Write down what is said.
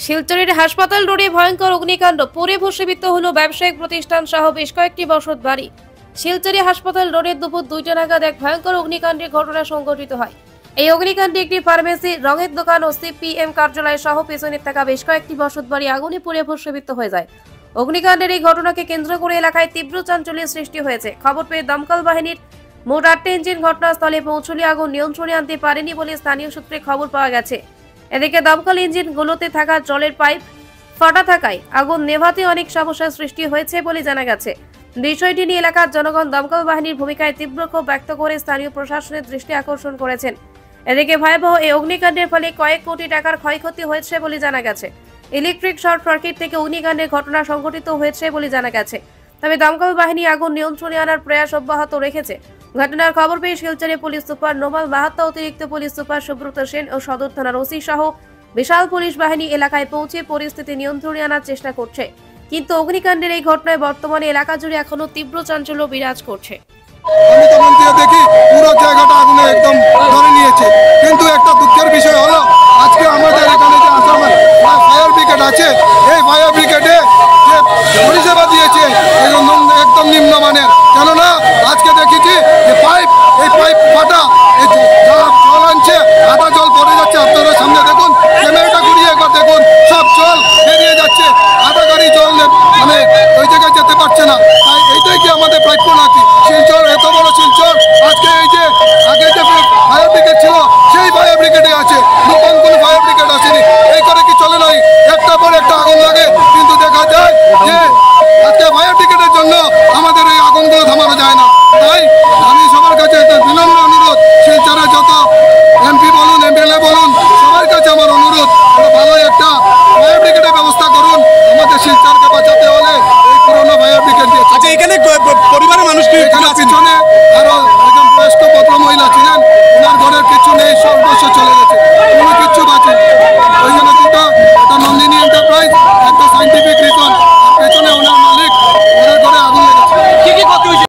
শিলচরের হাসপাতাল রোডে ভয়ঙ্কর অগ্নিকাণ্ড, পুড়ে ভস্মীভূত হলো ব্যবসায়িক প্রতিষ্ঠান সহ বেশ কয়েকটি বসত বাড়ি। শিলচরে হাসপাতাল রোডের দুপুর 2টা নাগাদ এক ভয়ঙ্কর অগ্নিকাণ্ডের ঘটনা সংঘটিত হয়। এই অগ্নিকাণ্ডে একটি ফার্মেসি, রঙের দোকান ও সিপিএম কার্যালয় সহ পেছনে থাকা বেশ কয়েকটি বসত বাড়ি আগুনে পুড়ে ভস্মীভূত হয়ে যায়। অগ্নিকাণ্ডের এই ঘটনাকে কেন্দ্র করে এলাকায় তীব্র চাঞ্চল্যের সৃষ্টি হয়েছে। খবর পেয়ে দমকল বাহিনীর মোট 8টি ইঞ্জিন ঘটনাস্থলে পৌঁছলে আগুন নিয়ন্ত্রণে আনতে পারেনি বলে স্থানীয় সূত্রে খবর পাওয়া গেছে। এদিকে দমকল ইঞ্জিনগুলোতে থাকা জলের পাইপ ফাটা থাকায় আগুন নেভাতে অনেক সমস্যার সৃষ্টি হয়েছে বলে জানা গেছে। বিষয়টি নিয়ে এলাকার জনগণ দমকল বাহিনীর ভূমিকায় তীব্র ক্ষোভ ব্যক্ত করে স্থানীয় প্রশাসনের দৃষ্টি আকর্ষণ করেছেন। এদিকে ভয়াবহ এই অগ্নিকাণ্ডের ফলে কয়েক কোটি টাকার ক্ষয়ক্ষতি হয়েছে বলে জানা গেছে। ইলেকট্রিক শর্ট সার্কিট থেকে অগ্নিকাণ্ডের ঘটনা সংঘটিত হয়েছে বলে জানা গেছে। তবে দমকল বাহিনী আগুন নিয়ন্ত্রণে আনার প্রয়াস অব্যাহত রেখেছে। ঘটনার খবর পেয়ে শিলচরে পুলিশ সুপার নোমাল মাহাতো, অতিরিক্ত পুলিশ সুপার সুব্রত সেন ও সদর থানার ওসি সহ বিশাল পুলিশ বাহিনী এলাকায় পৌঁছে পরিস্থিতি নিয়ন্ত্রণে আনার চেষ্টা করছে। কিন্তু অগ্নিকাণ্ডের এই ঘটনায় বর্তমানে এলাকা জুড়ে এখনো তীব্র চাঞ্চল্য বিরাজ করছে। আমি তখন দিয়ে দেখি পুরো জায়গাটা আগুনে একদম ধরে নিয়েছে। কিন্তু একটা দুঃখের বিষয় হলো আজকে আমাদের এখানে যে আসাম ফায়ার ব্রিগেড আছে, এই ফায়ার ব্রিগেডে যে পরিষেবা দিয়েছে একদম নিম্নমানের। কেননা আজকে দেখেছি যে এই পাইপ ফাটা, যারা জল আনছে আধা জল পড়ে যাচ্ছে। আপনারা সামনে দেখুন, ক্যামেরাটা ঘুরিয়ে একবার দেখুন, সব জল বেরিয়ে যাচ্ছে। আধা গাড়ি জল মানে ওই জায়গায় যেতে পারছে না। তাই এইটাই কি আমাদের প্রাপ্য নাকি? শিলচর এত বড় শিলচর, আজকে এই যে আগে যে ফায়ার ব্রিগেড ছিল সেই ফায়ার ব্রিগেডে আছে, নতুন কোনো ফায়ার ব্রিগেড আসেনি। এই করে কি চলে নাই? একটা পর একটা আগুন লাগে, কিন্তু দেখা যায় যে আজকে ফায়ার ব্রিগেডের জন্য আমাদের এই আগুনগুলো থামানো যায় না। তাই আমি সবার কাছে একটা বিনম্র অনুরোধ, শিলচরে যত এমপি বলুন, এমএলএ বলুন, সবার কাছে আমার অনুরোধ, ভালো একটা ফায়ার ব্রিগেডের ব্যবস্থা করুন। আমাদের শিলচরকে বাঁচাতে হলে এই পুরোনো ফায়ার ব্রিগেড দিয়ে। আচ্ছা, এখানে পরিবারের মানুষ এখানে পিছনে আরো একজন বয়স্ক ভদ্র মহিলা ছিলেন, ওনার ঘরের কিছু নেই, সর্বস্ব চলে গেছে, কোনো কিছু